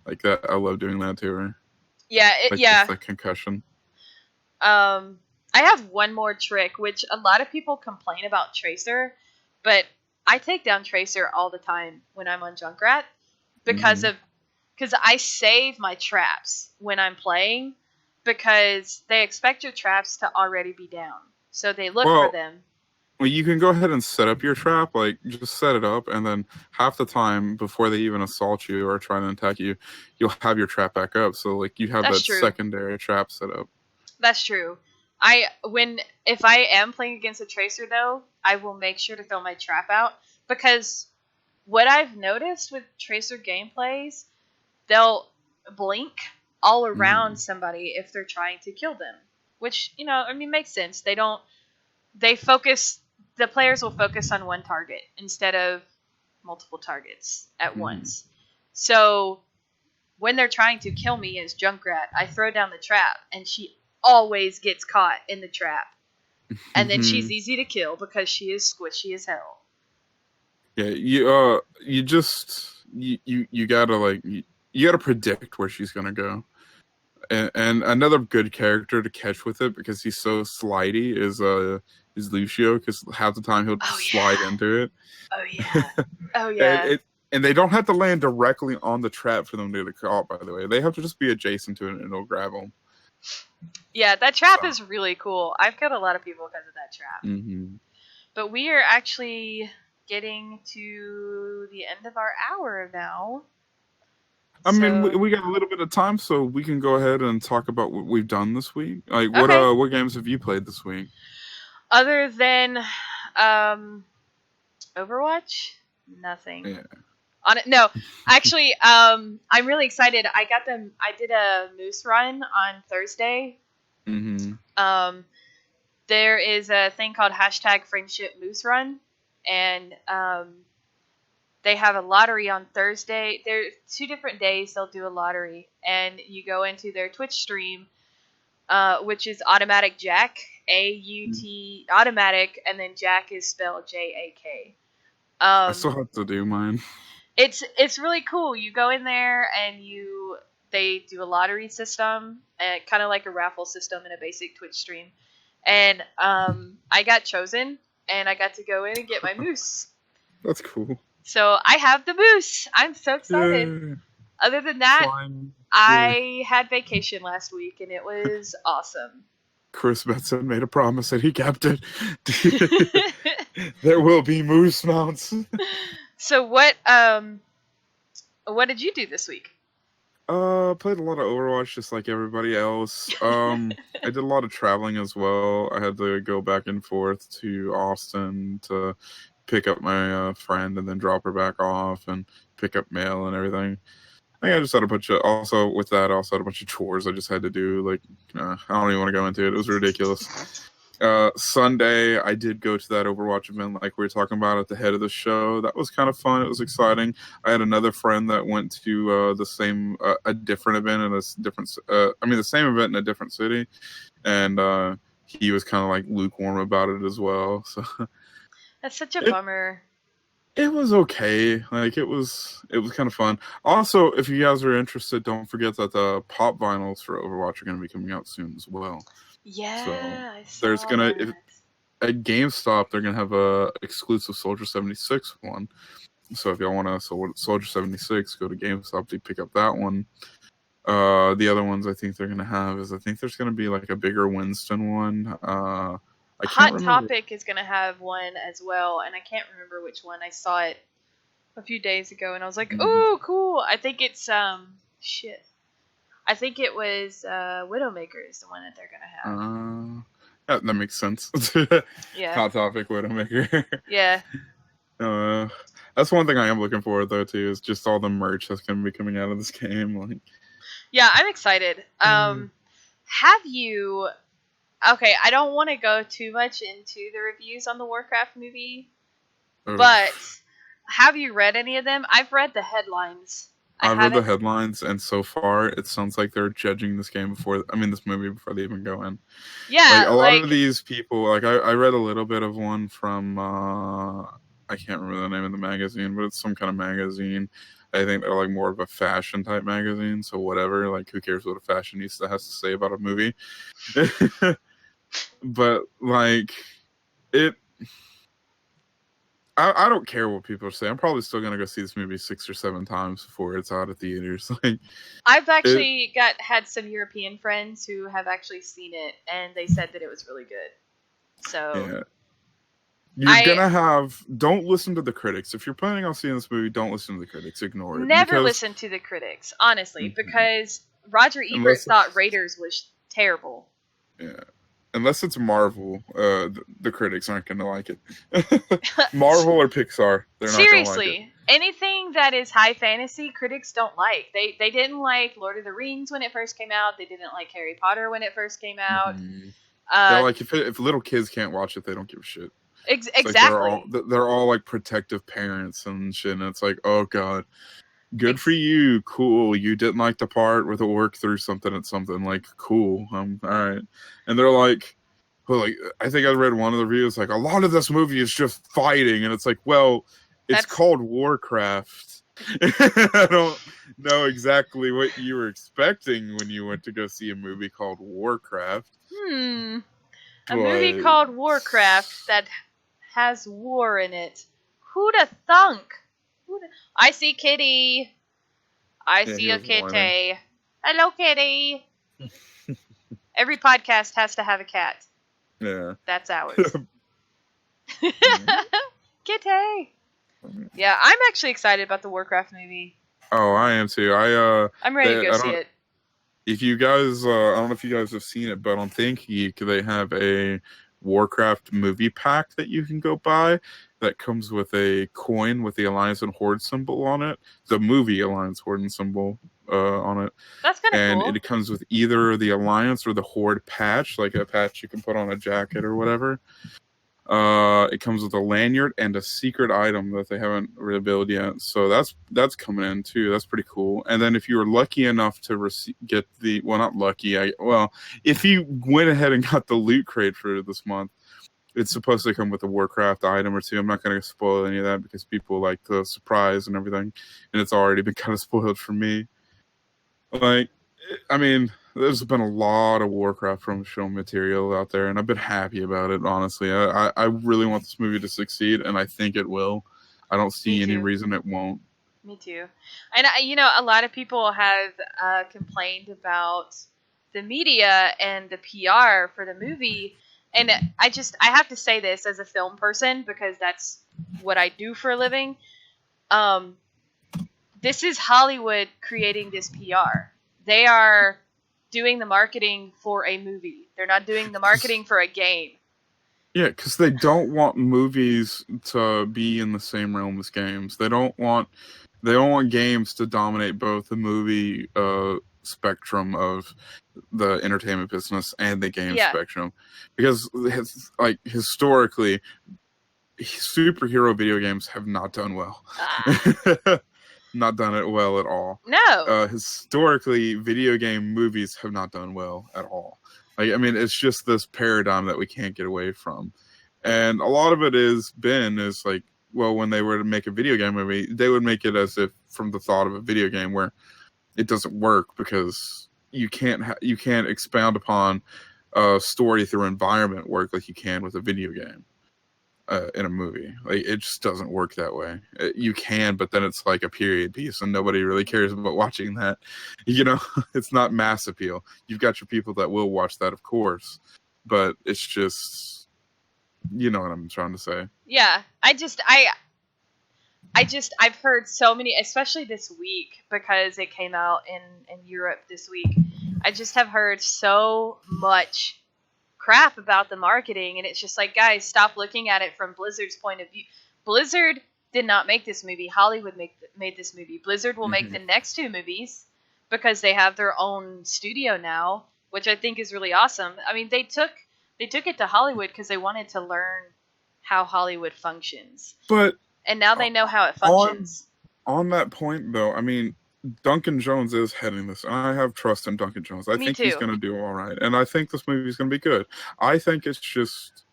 Like that, I love doing that to her. Yeah, Just like concussion. I have one more trick, which a lot of people complain about Tracer, but I take down Tracer all the time when I'm on Junkrat because I save my traps when I'm playing because they expect your traps to already be down, so they look for them. Well, you can go ahead and set up your trap, like just set it up, and then half the time before they even assault you or try to attack you, you'll have your trap back up. So like you have that secondary trap set up. That's true. If I am playing against a Tracer though, I will make sure to throw my trap out because what I've noticed with Tracer gameplays, they'll blink all around somebody if they're trying to kill them, which makes sense. The players will focus on one target instead of multiple targets at once. So when they're trying to kill me as Junkrat, I throw down the trap, and she always gets caught in the trap. And then she's easy to kill because she is squishy as hell. Yeah, you gotta predict where she's gonna go. And another good character to catch with it because he's so slidey is Lucio, because half the time he'll just slide into it. Oh yeah. And they don't have to land directly on the trap for them to get caught, by the way. They have to just be adjacent to it and it'll grab them. Yeah, that trap is really cool. I've killed a lot of people because of that trap. But we are actually getting to the end of our hour now. I mean, we got a little bit of time, so we can go ahead and talk about what we've done this week. Like, what games have you played this week? Other than Overwatch? Nothing. Yeah. No, actually, I'm really excited. I did a moose run on Thursday. There is a thing called #FriendshipMooseRun, and they have a lottery on Thursday. There are 2 different days they'll do a lottery, and you go into their Twitch stream, which is Automatic Jack, AUT Automatic, and then Jack is spelled JAK. I still have to do mine. It's really cool. You go in there and they do a lottery system, kind of like a raffle system in a basic Twitch stream, and I got chosen, and I got to go in and get my moose. That's cool. So I have the moose. I'm so excited. Yeah. Other than that, I had vacation last week, and it was awesome. Chris Betson made a promise that he kept it. There will be moose mounts. So what did you do this week? Played a lot of Overwatch just like everybody else. I did a lot of traveling as well. I had to go back and forth to Austin to pick up my friend and then drop her back off and pick up mail and everything. I think I just had a bunch of, also with that, I also had a bunch of chores I just had to do. Like, I don't even want to go into it. It was ridiculous. Sunday, I did go to that Overwatch event like we were talking about at the head of the show. That was kind of fun. It was exciting. I had another friend that went to the same, a different event in a different, the same event in a different city. And he was kind of like lukewarm about it as well. So that's such a bummer. It was okay. Like, it was kind of fun. Also, if you guys are interested, don't forget that the pop vinyls for Overwatch are going to be coming out soon as well. Yeah, so there's gonna at GameStop they're gonna have a exclusive Soldier 76 one. So if y'all want to Soldier 76, go to GameStop to pick up that one. The other ones I think they're gonna have is there's gonna be like a bigger Winston one. Hot Topic is gonna have one as well, and I can't remember which one. I saw it a few days ago, and I was like, "Oh, cool!" I think it's I think it was Widowmaker is the one that they're gonna have. That makes sense. Yeah. Hot Topic, Widowmaker. Yeah. That's one thing I am looking forward though too, is just all the merch that's gonna be coming out of this game. Like, yeah, I'm excited. Have you? Okay, I don't want to go too much into the reviews on the Warcraft movie, but have you read any of them? I've read the headlines. I've read the headlines, and so far it sounds like they're judging this movie before they even go in. Yeah, like a lot of these people, like I read a little bit of one from I can't remember the name of the magazine, but it's some kind of magazine. I think they're like more of a fashion type magazine, so whatever. Like, who cares what a fashionista has to say about a movie? But like it. I don't care what people say. I'm probably still gonna go see this movie 6 or 7 times before it's out of theaters. Like, I've actually had some European friends who have actually seen it, and they said that it was really good. So yeah. Don't listen to the critics. If you're planning on seeing this movie, don't listen to the critics. Ignore it. Never listen to the critics, honestly, because Roger Ebert thought Raiders was terrible. Yeah. Unless it's Marvel, the critics aren't going to like it. Marvel or Pixar, they're not going to like it. Seriously, anything that is high fantasy, critics don't like. They didn't like Lord of the Rings when it first came out. They didn't like Harry Potter when it first came out. They're like, if little kids can't watch it, they don't give a shit. Exactly. Like they're all like protective parents and shit, and it's like, oh god. Good for you. Cool. You didn't like the part where they work through something and something. Like, cool. All right. And they're like, I think I read one of the reviews, like, a lot of this movie is just fighting. And it's like, well, it's called Warcraft. I don't know exactly what you were expecting when you went to go see a movie called Warcraft. A movie called Warcraft that has war in it. Who'da thunk? I see Kitty. I see a kitty. Hello, Kitty. Every podcast has to have a cat. Yeah. That's ours. Kitty. Yeah, I'm actually excited about the Warcraft movie. Oh, I am too. I'm ready to go see it. If you guys, I don't know if you guys have seen it, but on ThinkGeek, they have a Warcraft movie pack that you can go buy that comes with a coin with the Alliance and Horde symbol on it. The movie Alliance, Horde, and symbol on it. That's kind of cool. And it comes with either the Alliance or the Horde patch, like a patch you can put on a jacket or whatever. It comes with a lanyard and a secret item that they haven't revealed yet. So that's coming in too. That's pretty cool. And then if you were lucky enough to get not lucky, if you went ahead and got the loot crate for this month, it's supposed to come with a Warcraft item or two. I'm not going to spoil any of that because people like the surprise and everything, and it's already been kind of spoiled for me. Like, I mean, there's been a lot of Warcraft promotional material out there, and I've been happy about it, honestly. I really want this movie to succeed, and I think it will. I don't see any reason it won't. Me too. And, a lot of people have complained about the media and the PR for the movie. And I have to say this as a film person, because that's what I do for a living. This is Hollywood creating this PR. They are doing the marketing for a movie. They're not doing the marketing for a game. Yeah, because they don't want movies to be in the same realm as games. They don't want games to dominate both the movie spectrum of the entertainment business and the game spectrum, because historically, superhero video games have not done well. Not done it well at all. No. Historically, video game movies have not done well at all. It's just this paradigm that we can't get away from. And a lot of it is like, well, when they were to make a video game movie, they would make it as if from the thought of a video game, where it doesn't work because you can't expound upon a story through environment work like you can with a video game. In a movie, like, it just doesn't work that way. You can, but then it's like a period piece, and nobody really cares about watching that. It's not mass appeal. You've got your people that will watch that, of course, but it's just, you know what I'm trying to say. Yeah, I've heard so many, especially this week, because it came out in Europe this week. I just have heard so much crap about the marketing, and it's just like, guys, stop looking at it from Blizzard's point of view. Blizzard did not make this movie. Hollywood made this movie. Blizzard will make the next 2 movies because they have their own studio now, which I think is really awesome. I mean, they took it to Hollywood because they wanted to learn how Hollywood functions. And now they know how it functions. On that point, though, I mean, Duncan Jones is heading this, and I have trust in Duncan Jones. I Me think he's too. going to do all right, and I think this movie is going to be good. I think it's just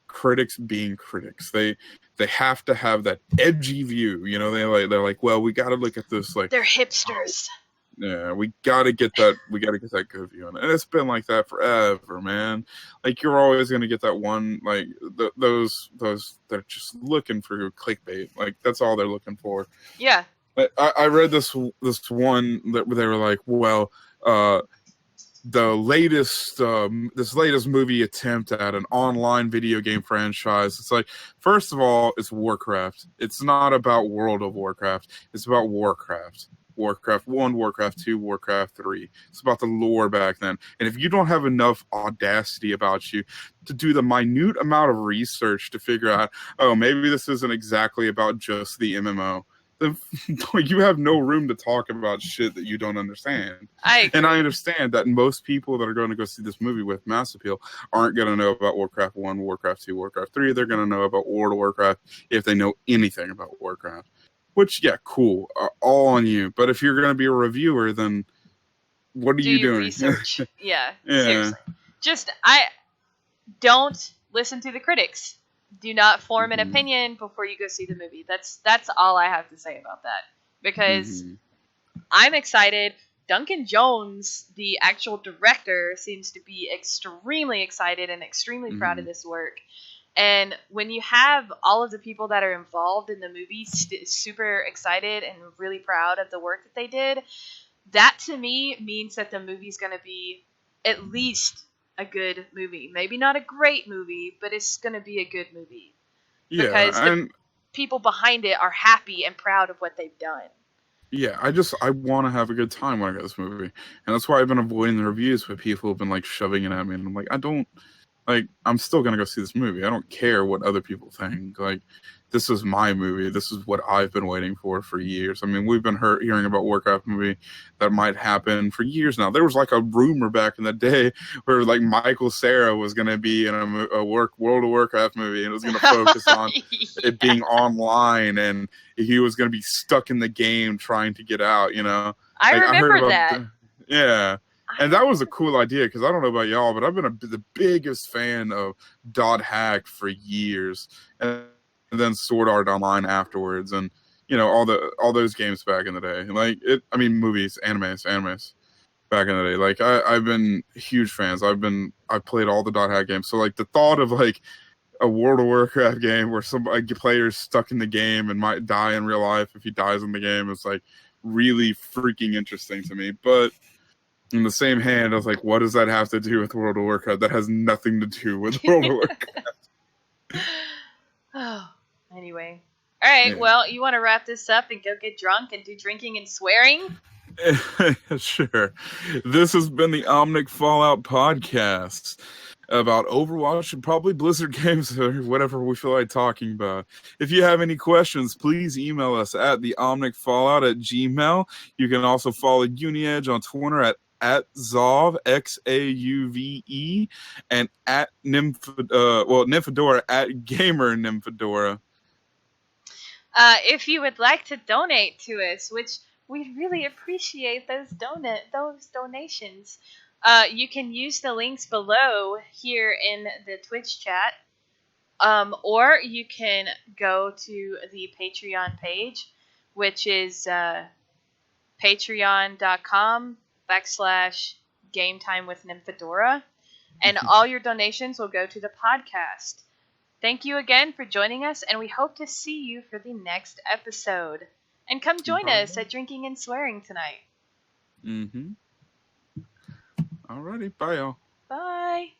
critics being critics. They have to have that edgy view, you know. They're like, well, we got to look at this like they're hipsters. Yeah, we gotta get that good view on it, and it's been like that forever, man. Like you're always gonna get that one, like those they're just looking for clickbait. Like that's all they're looking for. Yeah. I read this one that they were like, well, the latest this latest movie attempt at an online video game franchise. It's like, first of all, it's Warcraft. It's not about World of Warcraft. It's about Warcraft. Warcraft 1, Warcraft 2, Warcraft 3. It's about the lore back then. And if you don't have enough audacity about you to do the minute amount of research to figure out, oh, maybe this isn't exactly about just the MMO, then you have no room to talk about shit that you don't understand. And I understand that most people that are going to go see this movie with mass appeal aren't going to know about Warcraft 1, Warcraft 2, Warcraft 3. They're going to know about World of Warcraft if they know anything about Warcraft. Which, yeah, cool. All on you. But if you're going to be a reviewer, then what are you doing? Research. Yeah, seriously. Just, don't listen to the critics. Do not form an opinion before you go see the movie. That's all I have to say about that. Because I'm excited. Duncan Jones, the actual director, seems to be extremely excited and extremely proud of this work. And when you have all of the people that are involved in the movie super excited and really proud of the work that they did, that to me means that the movie's going to be at least a good movie. Maybe not a great movie, but it's going to be a good movie. Yeah, because the people behind it are happy and proud of what they've done. Yeah, I want to have a good time when I get this movie. And that's why I've been avoiding the reviews with people who've been like shoving it at me. And I'm like, I'm still going to go see this movie. I don't care what other people think. Like, this is my movie. This is what I've been waiting for years. I mean, we've been hearing about Warcraft movie that might happen for years now. There was like a rumor back in the day where like Michael Cera was going to be in a World of Warcraft movie, and it was going to focus on it being online, and he was going to be stuck in the game trying to get out, you know? I remember that. Yeah. And that was a cool idea, because I don't know about y'all, but I've been the biggest fan of .hack for years, and then Sword Art Online afterwards, and you know all those games back in the day. Like movies, animes back in the day. Like I've been huge fans. I've played all the .hack games. So like the thought of like a World of Warcraft game where some player's stuck in the game and might die in real life if he dies in the game is like really freaking interesting to me. But in the same hand, I was like, what does that have to do with World of Warcraft? That has nothing to do with World of Warcraft. Oh, anyway. All right, well, you want to wrap this up and go get drunk and do drinking and swearing? Sure. This has been the Omnic Fallout podcast about Overwatch and probably Blizzard games or whatever we feel like talking about. If you have any questions, please email us at theomnicfallout@gmail.com. You can also follow UniEdge on Twitter at Zauve, Xauve, and at Nymphadora at Gamer Nymphadora. If you would like to donate to us, which we'd really appreciate those donations, you can use the links below here in the Twitch chat, or you can go to the Patreon page, which is patreon.com/GameTimeWithNymphadora, and all your donations will go to the podcast. Thank you again for joining us, and we hope to see you for the next episode. And come join us at Drinking and Swearing tonight. Alrighty, bye y'all. Bye.